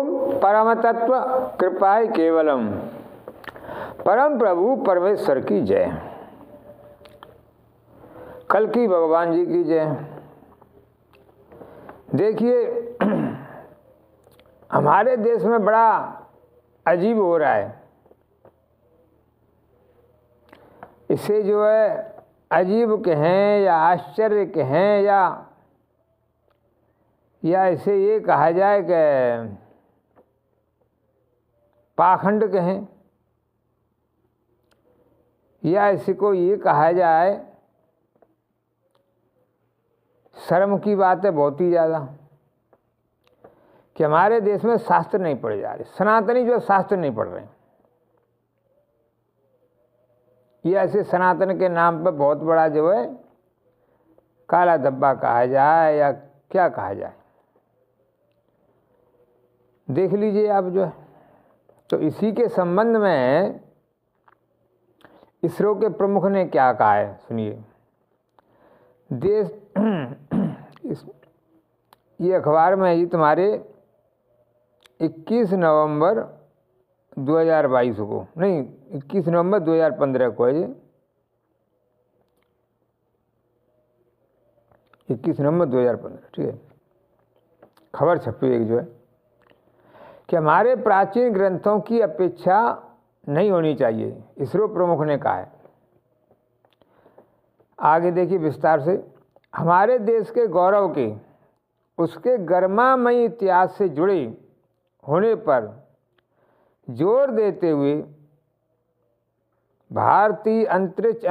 ओम परम तत्व कृपाय केवलम। परम प्रभु परमेश्वर की जय। कल्कि भगवान जी की जय। देखिए हमारे देश में बड़ा अजीब हो रहा है। इसे जो है अजीब कहें या आश्चर्य कहें या इसे ये कहा जाए कि पाखंड कहें, या इसको ये कहा जाए शर्म की बात है बहुत ही ज़्यादा कि हमारे देश में शास्त्र नहीं पढ़े जा रहे। सनातनी जो शास्त्र नहीं पढ़ रहे, ये ऐसे सनातन के नाम पर बहुत बड़ा जो है काला धब्बा कहा जाए या क्या कहा जाए, देख लीजिए आप जो है। तो इसी के संबंध में इसरो के प्रमुख ने क्या कहा है सुनिए। देश ये अखबार में ही तुम्हारे 21 नवंबर 2022 को, नहीं 21 नवंबर 2015 को है ये, 21 नवंबर 2015, ठीक है। खबर छपी एक जो है कि हमारे प्राचीन ग्रंथों की अपेक्षा नहीं होनी चाहिए, इसरो प्रमुख ने कहा है। आगे देखिए विस्तार से। हमारे देश के गौरव के उसके गरिमामयी इतिहास से जुड़े होने पर जोर देते हुए भारतीय अंतरिक्ष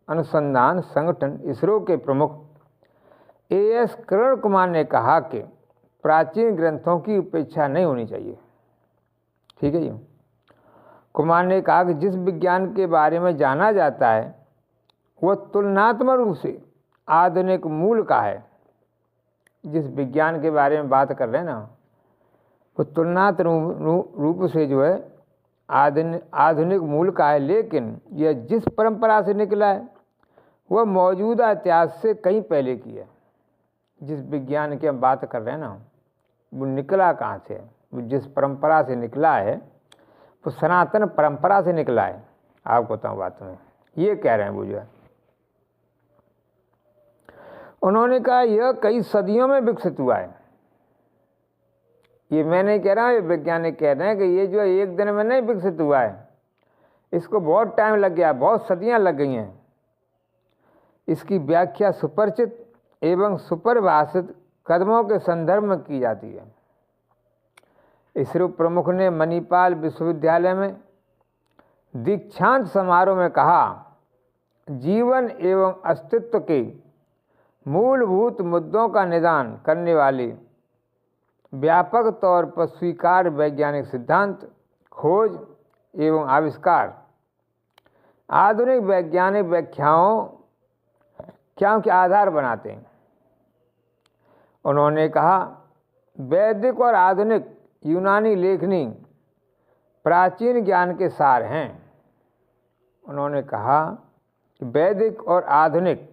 अनुसंधान संगठन इसरो के प्रमुख एएस किरण कुमार ने कहा कि प्राचीन ग्रंथों की उपेक्षा नहीं होनी चाहिए। ठीक है जी। कुमार ने कहा कि जिस विज्ञान के बारे में जाना जाता है वह तुलनात्मक रूप से आधुनिक मूल का है। जिस विज्ञान के बारे में बात कर रहे हैं ना, वो तुलनात्मक रूप से जो है आधुनिक मूल का है, लेकिन यह जिस परंपरा से निकला है वह मौजूदा इतिहास से कहीं पहले की है। जिस विज्ञान की हम बात कर रहे हैं ना, वो निकला कहाँ से है, वो जिस परंपरा से निकला है वो सनातन परंपरा से निकला है। आपको बताऊँ बात में, ये कह रहे हैं वो जो है। उन्होंने कहा यह कई सदियों में विकसित हुआ है। ये मैं नहीं कह रहा हूँ, ये वैज्ञानिक कह रहे हैं कि ये जो है एक दिन में नहीं विकसित हुआ है, इसको बहुत टाइम लग गया, बहुत सदियाँ लग गई हैं। इसकी व्याख्या सुपरिचित एवं सुपरिभाषित कदमों के संदर्भ में की जाती है। इसरो प्रमुख ने मणिपाल विश्वविद्यालय में दीक्षांत समारोह में कहा, जीवन एवं अस्तित्व के मूलभूत मुद्दों का निदान करने वाले व्यापक तौर पर स्वीकार्य वैज्ञानिक सिद्धांत, खोज एवं आविष्कार आधुनिक वैज्ञानिक व्याख्याओं के आधार बनाते हैं। उन्होंने कहा वैदिक और आधुनिक यूनानी लेखनी प्राचीन ज्ञान के सार हैं। उन्होंने कहा कि वैदिक और आधुनिक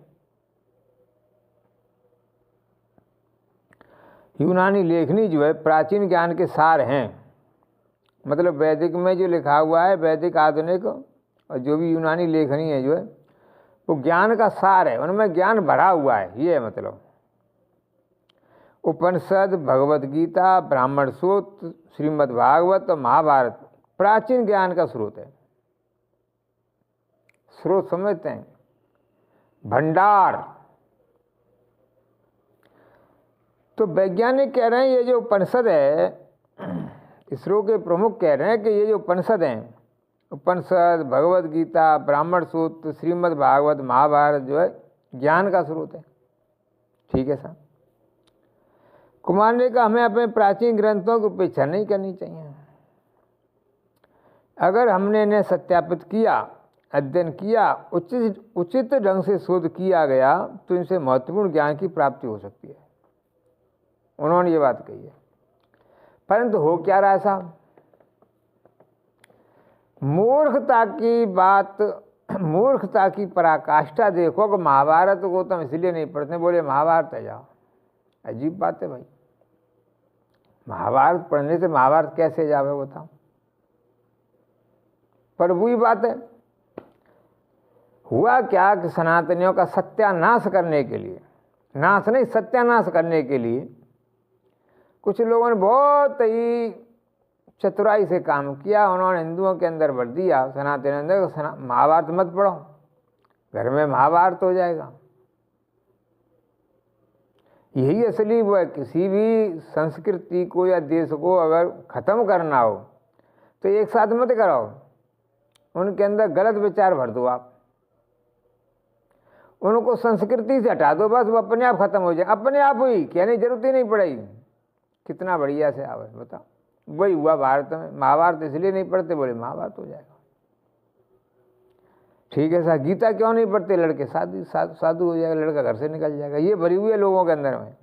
यूनानी लेखनी जो है प्राचीन ज्ञान के सार हैं। मतलब वैदिक में जो लिखा हुआ है, वैदिक आधुनिक और जो भी यूनानी लेखनी है जो है वो ज्ञान का सार है, उनमें ज्ञान भरा हुआ है, ये है मतलब। उपनिषद, भगवत गीता, ब्राह्मण सूत्र, श्रीमद् भागवत और महाभारत प्राचीन ज्ञान का स्रोत है। स्रोत समझते हैं, भंडार। तो वैज्ञानिक कह रहे हैं ये जो उपनिषद है, इसरो के प्रमुख कह रहे हैं कि ये जो उपनिषद हैं, उपनिषद, भगवत गीता, ब्राह्मण सूत्र, श्रीमद् भागवत, महाभारत जो है ज्ञान का स्रोत है। ठीक है साहब। कुमार ने कहा हमें अपने प्राचीन ग्रंथों की उपेक्षा नहीं करनी चाहिए। अगर हमने इन्हें सत्यापित किया, अध्ययन किया, उचित ढंग से शोध किया गया तो इनसे महत्वपूर्ण ज्ञान की प्राप्ति हो सकती है। उन्होंने ये बात कही है। परंतु हो क्या रहा है साहब, मूर्खता की पराकाष्ठा देखो कि महाभारत को तुम इसलिए नहीं पढ़ते, बोले महाभारत है जाओ, अजीब बात है भाई। महाभारत पढ़ने से महाभारत कैसे जावे बताओ। पर वही बात है, हुआ क्या कि सनातनियों का सत्यानाश करने के लिए, नाश नहीं सत्यानाश करने के लिए कुछ लोगों ने बहुत ही चतुराई से काम किया। उन्होंने हिंदुओं के अंदर भर दिया, सनातन अंदर, महाभारत मत पढ़ो, घर में महाभारत हो जाएगा। यही असली वो है, किसी भी संस्कृति को या देश को अगर खत्म करना हो तो एक साथ मत कराओ, उनके अंदर गलत विचार भर दो आप, उनको संस्कृति से हटा दो, बस वो अपने आप खत्म हो जाए, अपने आप हुई, कहने की जरूरत ही नहीं पड़ेगी। कितना बढ़िया से आवे बताओ। वही हुआ भारत में। महाभारत इसलिए नहीं पढ़ते, बोले महाभारत हो जाएगा। ठीक है सर, गीता क्यों नहीं पढ़ते? लड़के साधु हो जाएगा, लड़का घर से निकल जाएगा। ये भरी हुई है लोगों के अंदर में।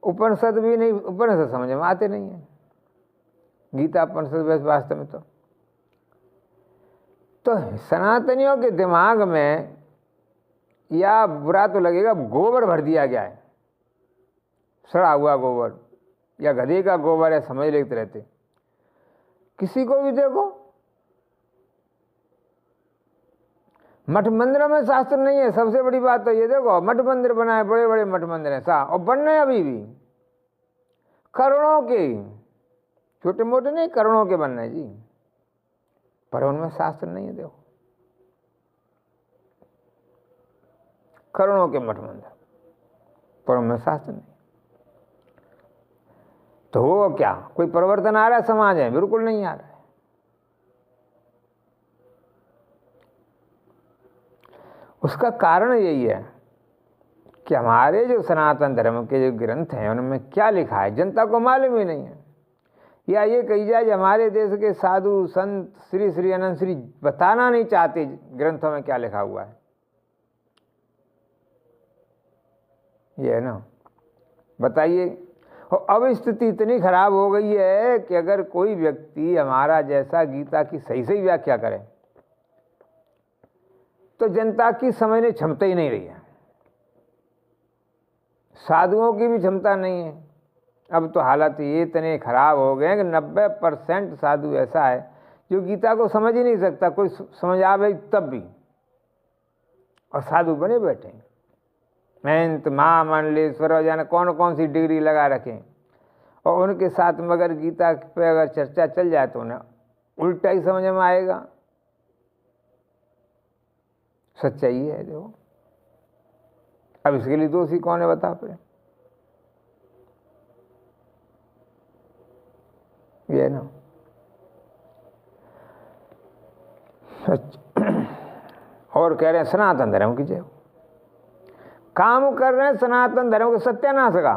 उपनिषद भी नहीं, उपनिषद समझ में आते नहीं है, गीता उपनिषद वैसे वास्तव में तो सनातनियों के दिमाग में, या बुरा तो लगेगा, गोबर भर दिया गया है, सड़ा हुआ गोबर या गधे का गोबर है, समझ लेते रहते। किसी को भी देखो, मठ मंदिरों में शास्त्र नहीं है। सबसे बड़ी बात तो ये देखो, मठ मंदिर बनाए, बड़े बड़े मठ मंदिर हैं सा, और बन रहे अभी भी करोड़ों के, छोटे मोटे नहीं, करोड़ों के बन रहे जी, पर उनमें शास्त्र नहीं है। देखो करोड़ों के मठ मंदिर, पर उनमें शास्त्र नहीं। तो हो क्या, कोई परिवर्तन आ रहा है समाज में? बिल्कुल नहीं आ रहा है। उसका कारण यही है कि हमारे जो सनातन धर्म के जो ग्रंथ हैं उनमें क्या लिखा है जनता को मालूम ही नहीं है। या ये कही जाए कि हमारे देश के साधु संत श्री श्री अनंत श्री बताना नहीं चाहते ग्रंथों में क्या लिखा हुआ है। ये है ना, बताइए। और अब स्थिति इतनी खराब हो गई है कि अगर कोई व्यक्ति हमारा जैसा गीता की सही सही व्याख्या करे तो जनता की समझने क्षमता ही नहीं रही है, साधुओं की भी क्षमता नहीं है। अब तो हालात ये इतने खराब हो गए कि 90% साधु ऐसा है जो गीता को समझ ही नहीं सकता, कोई समझ आवे तब भी, और साधु बने बैठे हैं। महंत महामंडलेश्वर जाने कौन कौन सी डिग्री लगा रखें, और उनके साथ मगर गीता पे अगर चर्चा चल जाए तो उन्हें उल्टा ही समझ में आएगा। सच्चाई है देखो। अब इसके लिए दोषी कौन है बता पे? ये ना और कह रहे हैं सनातन धर्म की जय, काम कर रहे हैं सनातन धर्म के सत्यानाश का,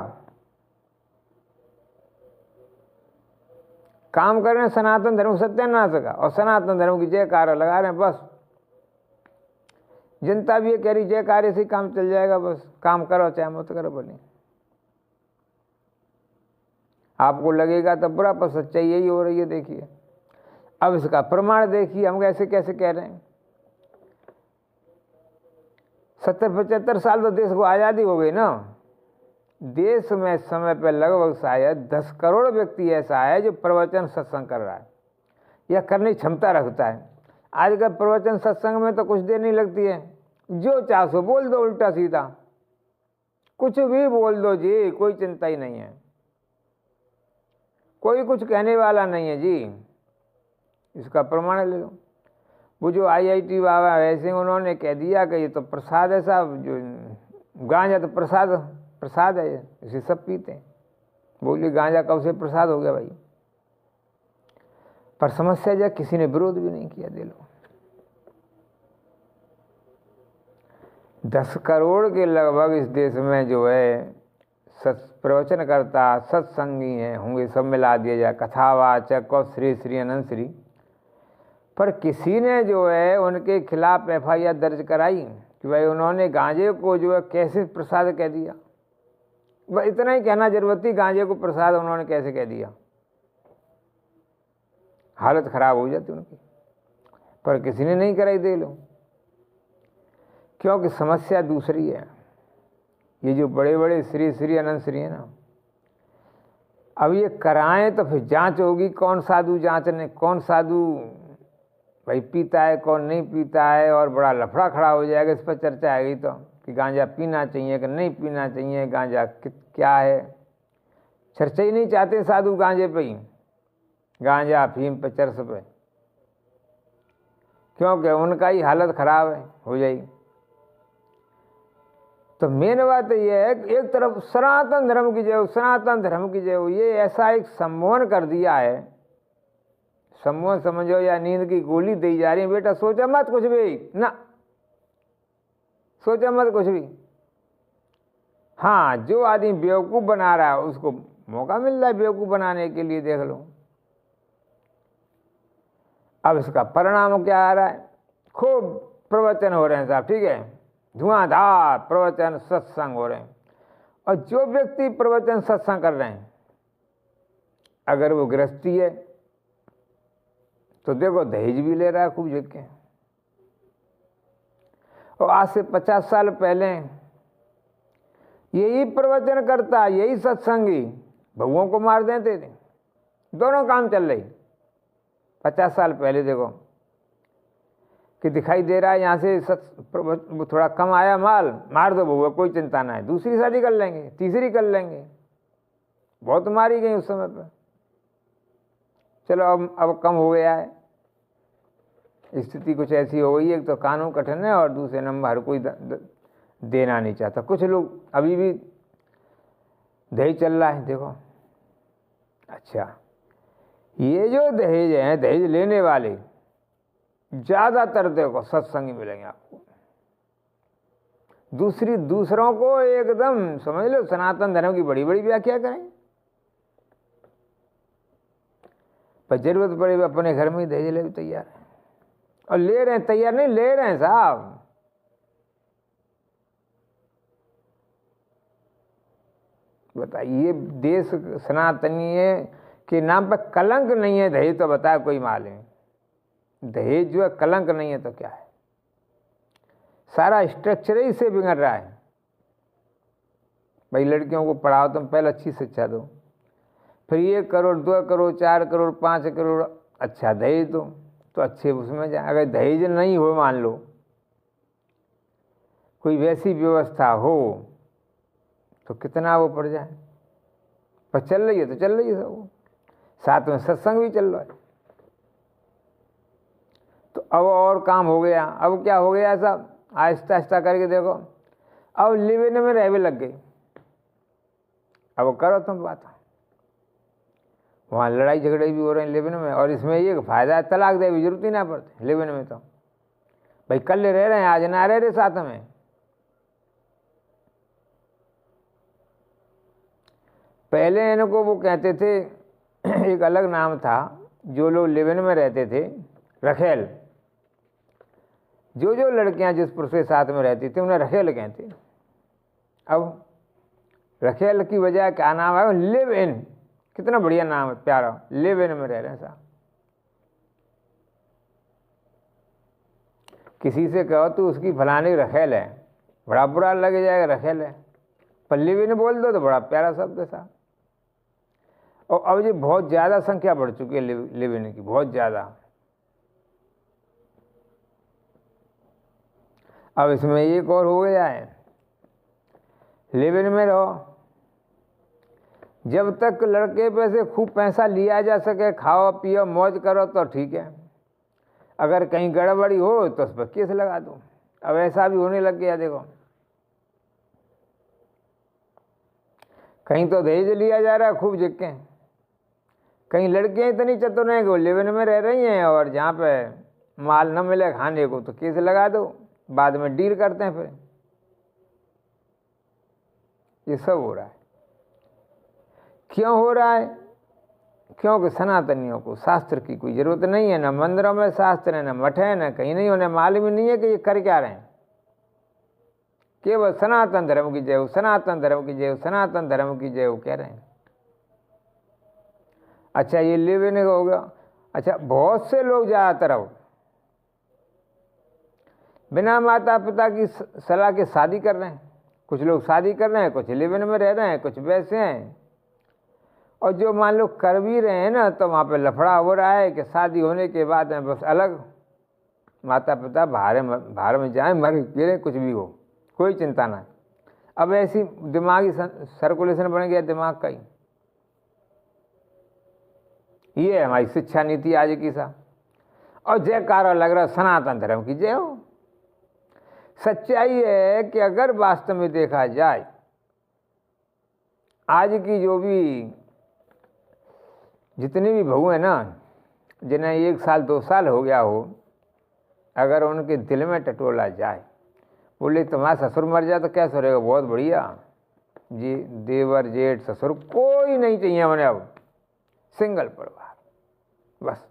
काम कर रहे हैं सनातन धर्म सत्यानाश का, और सनातन धर्म की जयकार लगा रहे हैं। बस जनता भी ये कह रही जयकार से काम चल जाएगा, बस काम करो चाहे मत करो बोले। आपको लगेगा तो बुरा, पर सच्चाई यही हो रही है। देखिए अब इसका प्रमाण देखिए, हम कैसे कैसे कह रहे हैं। 70-75 साल तो देश को आज़ादी हो गई ना। देश में समय पर लगभग शायद 10 करोड़ व्यक्ति ऐसा है जो प्रवचन सत्संग कर रहा है या करने की क्षमता रखता है। आजकल प्रवचन सत्संग में तो कुछ देर नहीं लगती है, जो चाहो बोल दो, उल्टा सीधा कुछ भी बोल दो जी, कोई चिंता ही नहीं है, कोई कुछ कहने वाला नहीं है जी। इसका प्रमाण ले लो। वो जो IIT बाबा वैसे उन्होंने कह दिया कि ये तो प्रसाद है साहब, जो गांजा तो प्रसाद है, इसे सब पीते हैं। बोलिए गांजा कब से प्रसाद हो गया भाई? पर समस्या जब किसी ने विरोध भी नहीं किया। दे लो 10 करोड़ के लगभग इस देश में जो है प्रवचन करता सत्संगी हैं होंगे, सब मिला दिया जाए, कथावाचक और श्री श्री अनंत श्री। पर किसी ने जो है उनके खिलाफ FIR दर्ज कराई कि भाई उन्होंने गांजे को जो है कैसे प्रसाद कह दिया। बस इतना ही कहना जरूरत थी, गांजे को प्रसाद उन्होंने कैसे कह दिया, हालत खराब हो जाती उनकी। पर किसी ने नहीं कराई। दे लो, क्योंकि समस्या दूसरी है। ये जो बड़े बड़े श्री श्री अनंत श्री है ना, अब ये कराएं तो फिर जांच होगी, कौन साधु जांचने, कौन साधु भाई पीता है कौन नहीं पीता है, और बड़ा लफड़ा खड़ा हो जाएगा। इस पर चर्चा आएगी तो कि गांजा पीना चाहिए कि नहीं पीना चाहिए, गांजा क्या है। चर्चा ही नहीं चाहते साधु गांजे पे ही, गांजा अफीम पे चरस पे, क्योंकि उनका ही हालत खराब है हो जाएगी। तो मेन बात यह है कि एक तरफ सनातन धर्म की जय, सनातन धर्म की जय, ये ऐसा एक सम्मोहन कर दिया है, सम्मोहन समझो या नींद की गोली दी जा रही है, बेटा सोचा मत कुछ भी ना, सोचा मत कुछ भी। हाँ, जो आदमी बेवकूफ़ बना रहा है उसको मौका मिल रहा है बेवकूफ़ बनाने के लिए, देख लो। अब इसका परिणाम क्या आ रहा है, खूब प्रवचन हो रहे हैं साहब, ठीक है, धुआंधार प्रवचन सत्संग हो रहे हैं। और जो व्यक्ति प्रवचन सत्संग कर रहे हैं, अगर वो गृहस्थी है तो देखो दहेज भी ले रहा है खूब झुक के। और आज से 50 साल पहले यही प्रवचन करता, यही सत्संगी बहुओं को मार देते थे। दोनों काम चल रही 50 साल पहले। देखो कि दिखाई दे रहा है यहाँ से थोड़ा कम आया माल, मार दो बहुआ, कोई चिंता ना है, दूसरी शादी कर लेंगे, तीसरी कर लेंगे। बहुत मारी गई उस समय पर। चलो अब कम हो गया है, स्थिति कुछ ऐसी हो गई है, एक तो कानून कठिन है और दूसरे नंबर हर कोई देना नहीं चाहता। कुछ लोग अभी भी दहेज चल रहा है, देखो। अच्छा, ये जो दहेज है, दहेज लेने वाले ज़्यादातर देखो सत्संगी मिलेंगे आपको। दूसरों को एकदम समझ लो सनातन धर्म की बड़ी बड़ी व्याख्या करें, पर जरूरत पड़े अपने घर में ही दहेज ले भी तैयार है। और ले रहे हैं, तैयार नहीं, ले रहे हैं साहब। बताइए, देश सनातनीय के नाम पर कलंक नहीं है दहेज, तो बताया कोई मालूम। दहेज जो है कलंक नहीं है तो क्या है, सारा स्ट्रक्चर ही से बिगड़ रहा है। भाई लड़कियों को पढ़ाओ, तुम पहले अच्छी शिक्षा दो, फिर 1 करोड़ 2 करोड़ 4 करोड़ 5 करोड़ अच्छा दहेज दो तो अच्छे उसमें जाए। अगर दहेज नहीं हो, मान लो कोई वैसी व्यवस्था हो तो कितना वो पड़ जाए। पर चल रही है तो चल रही है सब, साथ में सत्संग भी चल रहा है। तो अब और काम हो गया। अब क्या हो गया सब, आहिस्ता आहिस्ता करके देखो, अब लिव इन में रहने लग गई। अब करो तुम बात, वहाँ लड़ाई झगड़े भी हो रहे हैं लिव इन में। और इसमें ये फायदा है, तलाक दे भी जरूरत ही ना पड़ती लिव इन में। तो भाई कल रह रहे हैं, आज ना रह रहे साथ में। पहले इनको वो कहते थे, एक अलग नाम था, जो लोग लिव इन में रहते थे, रखेल। जो लड़कियां जिस पुरुष के साथ में रहती थी उन्हें रखेल कहते। अब रखेल की वजह क्या नाम है, लिव इन। कितना बढ़िया नाम है, प्यारा, लिव इन में रह रहे हैं साहब। किसी से कहो तो उसकी फलानी रखेल है, बड़ा बुरा लग जाएगा, रखेल है। पर लिव इन बोल दो तो बड़ा प्यारा शब्द है साहब। और अब ये बहुत ज़्यादा संख्या बढ़ चुकी है लिव इन की, बहुत ज़्यादा। अब इसमें एक और हो गया है, लिव इन में रहो, जब तक लड़के पे से खूब पैसा लिया जा सके, खाओ पियो मौज करो तो ठीक है। अगर कहीं गड़बड़ी हो तो उस पर केस लगा दो। अब ऐसा भी होने लग गया। देखो कहीं तो दहेज लिया जा रहा है खूब जिक्के, कहीं लड़कियां इतनी चतुर हैं कि वो लिव इन में रह रही हैं और जहाँ पे माल न मिले खाने को तो केस लगा दो, बाद में डील करते हैं। फिर ये सब हो रहा है। क्यों हो रहा है? क्योंकि सनातनियों को शास्त्र की कोई ज़रूरत नहीं है, ना मंदिरों में शास्त्र है, ना मठ है, ना कहीं नहीं, उन्हें मालूम ही नहीं है कि ये कर क्या रहे हैं। केवल सनातन धर्म की जय हो, सनातन धर्म की जय हो, सनातन धर्म की जय हो कह रहे हैं। अच्छा, ये लिव इन हो गया। अच्छा, बहुत से लोग ज़्यादातर अब बिना माता पिता की सलाह के शादी कर रहे हैं। कुछ लोग शादी कर रहे हैं, कुछ लिव-इन में रह रहे हैं, कुछ वैसे हैं। और जो मान लो कर भी रहे हैं ना, तो वहाँ पे लफड़ा हो रहा है कि शादी होने के बाद में बस अलग, माता पिता बाहर में जाएं, मर गिरे, कुछ भी हो, कोई चिंता ना है। अब ऐसी दिमागी सर्कुलेशन बन गया दिमाग का ही। ये है हमारी शिक्षा नीति आज की सा। और जयकारा लग रहा सनातन धर्म की जय हो। सच्चाई है कि अगर वास्तव में देखा जाए, आज की जो भी जितने भी बहू हैं ना, जिन्हें 1 साल 2 साल हो गया हो, अगर उनके दिल में टटोला जाए, बोले तुम्हारा ससुर मर जाए तो कैसे रहेगा, बहुत बढ़िया जी, देवर जेठ ससुर कोई नहीं चाहिए उन्हें, अब सिंगल परिवार बस।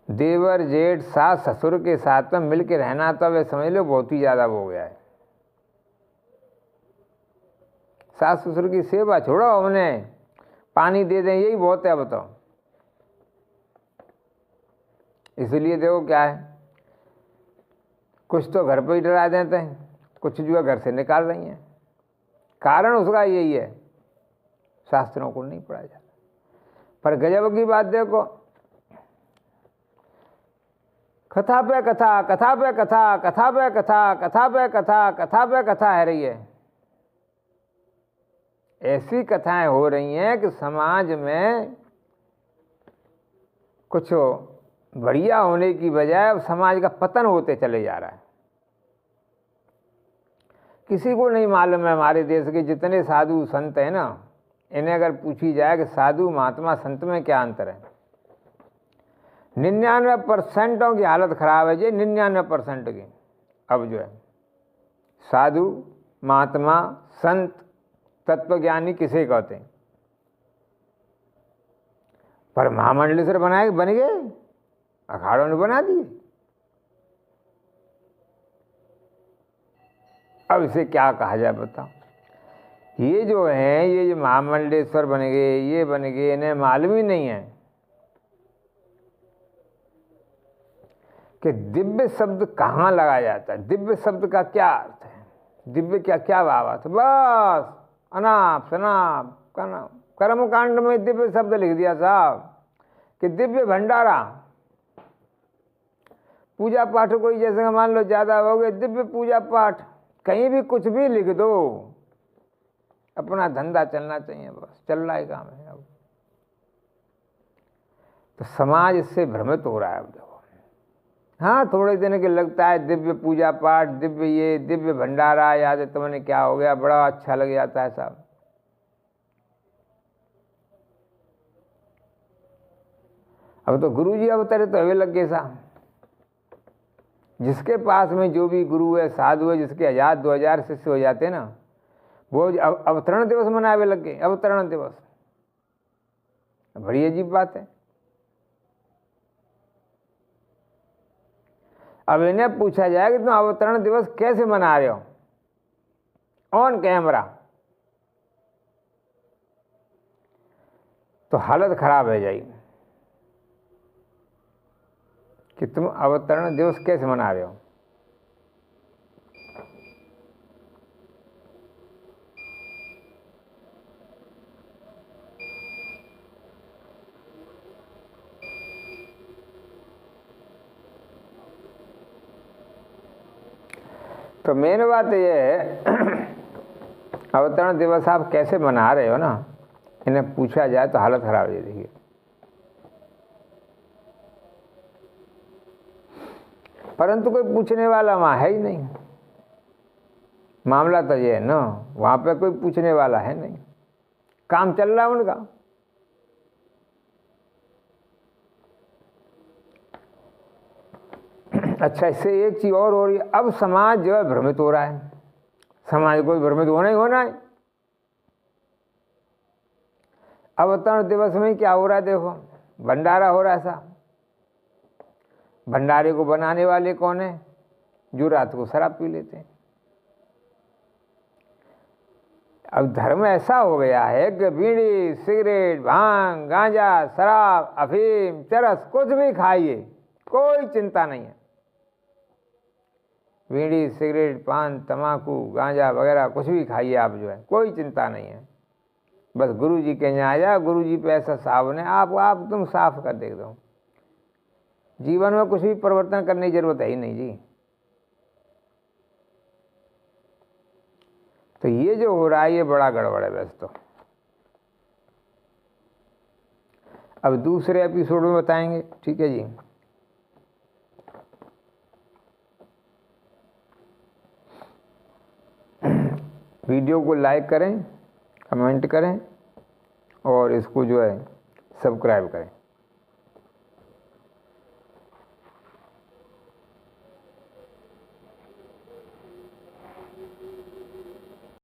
देवर जेठ सास ससुर के साथ में मिल के रहना तो वे समझ लो बहुत ही ज़्यादा हो गया है। सास ससुर की सेवा छोड़ो, उन्हें पानी दे दें यही बहुत है बताओ। इसलिए देखो क्या है, कुछ तो घर पर ही डरा देते हैं, कुछ जो है घर से निकाल रही हैं। कारण उसका यही है, शास्त्रों को नहीं पढ़ा जाता। पर गजब की बात देखो, कथा पे कथा, कथा पे कथा, कथा पे कथा, कथा पे कथा, कथा पे कथा है रही है। ऐसी कथाएं हो रही हैं कि समाज में कुछ बढ़िया होने की बजाय अब समाज का पतन होते चले जा रहा है। किसी को नहीं मालूम है हमारे देश के जितने साधु संत हैं ना, इन्हें अगर पूछी जाए कि साधु महात्मा संत में क्या अंतर है, 99% की हालत खराब है जी, 99% की। अब जो है साधु महात्मा संत तत्वज्ञानी किसे कहते हैं? पर महामंडलेश्वर बन गए, अखाड़ों ने बना दिए। अब इसे क्या कहा जाए बताओ। ये जो है, ये जो महामंडलेश्वर बन गए, ये बन गए, इन्हें मालूम ही नहीं है कि दिव्य शब्द कहाँ लगाया जाता है, दिव्य शब्द का क्या अर्थ है, दिव्य क्या क्या भाव है। बस अनाप शनाप कर्मकांड में दिव्य शब्द लिख दिया साहब कि दिव्य भंडारा। पूजा पाठ कोई जैसे मान लो ज्यादा हो गए, दिव्य पूजा पाठ, कहीं भी कुछ भी लिख दो, अपना धंधा चलना चाहिए, बस चल रहा है काम है। अब तो समाज इससे भ्रमित हो रहा है। अब देखो, हाँ थोड़े दिन के लगता है दिव्य पूजा पाठ, दिव्य ये, दिव्य भंडारा, याद है तुमने क्या हो गया, बड़ा अच्छा लग जाता है साहब। अब तो गुरु जी अवतरे तो हवे लग गए साहब। जिसके पास में जो भी गुरु है, साधु है, जिसके 1000-2000 शिष्य हो जाते ना, वो अवतरण दिवस मनावे लग गए। अवतरण दिवस बड़ी अजीब बात है। अब इन्हें पूछा जाए कि तुम अवतरण दिवस कैसे मना रहे हो ऑन कैमरा, तो हालत खराब हो जाएगी कि तुम अवतरण दिवस कैसे मना रहे हो। तो मेन बात ये है, अवतरण दिवस आप कैसे मना रहे हो ना, इन्हें पूछा जाए तो हालत खराब हो जाएगी। परंतु कोई पूछने वाला वहाँ है ही नहीं। मामला तो ये है ना, वहाँ पे कोई पूछने वाला है नहीं, काम चल रहा है उनका। अच्छा, इससे एक चीज और हो रही है, अब समाज जो है भ्रमित हो रहा है। समाज को भ्रमित होना ही होना है। अवतरण दिवस में क्या हो रहा है देखो, भंडारा हो रहा है सा। भंडारे को बनाने वाले कौन है? जो रात को शराब पी लेते हैं। अब धर्म ऐसा हो गया है कि बीड़ी, सिगरेट, भांग, गांजा, शराब, अफीम, चरस कुछ भी खाइए, कोई चिंता नहीं है। बीड़ी, सिगरेट, पान, तम्बाकू, गांजा वगैरह कुछ भी खाइए आप, जो है कोई चिंता नहीं है। बस गुरु जी के यहाँ आ जाओ, गुरु जी पे ऐसा सावन है, आप तुम साफ कर दे दो। जीवन में कुछ भी परिवर्तन करने की जरूरत है ही नहीं जी। तो ये जो हो रहा है ये बड़ा गड़बड़ है वैसे तो। अब दूसरे एपिसोड में बताएंगे, ठीक है जी। वीडियो को लाइक करें, कमेंट करें और इसको जो है सब्सक्राइब करें।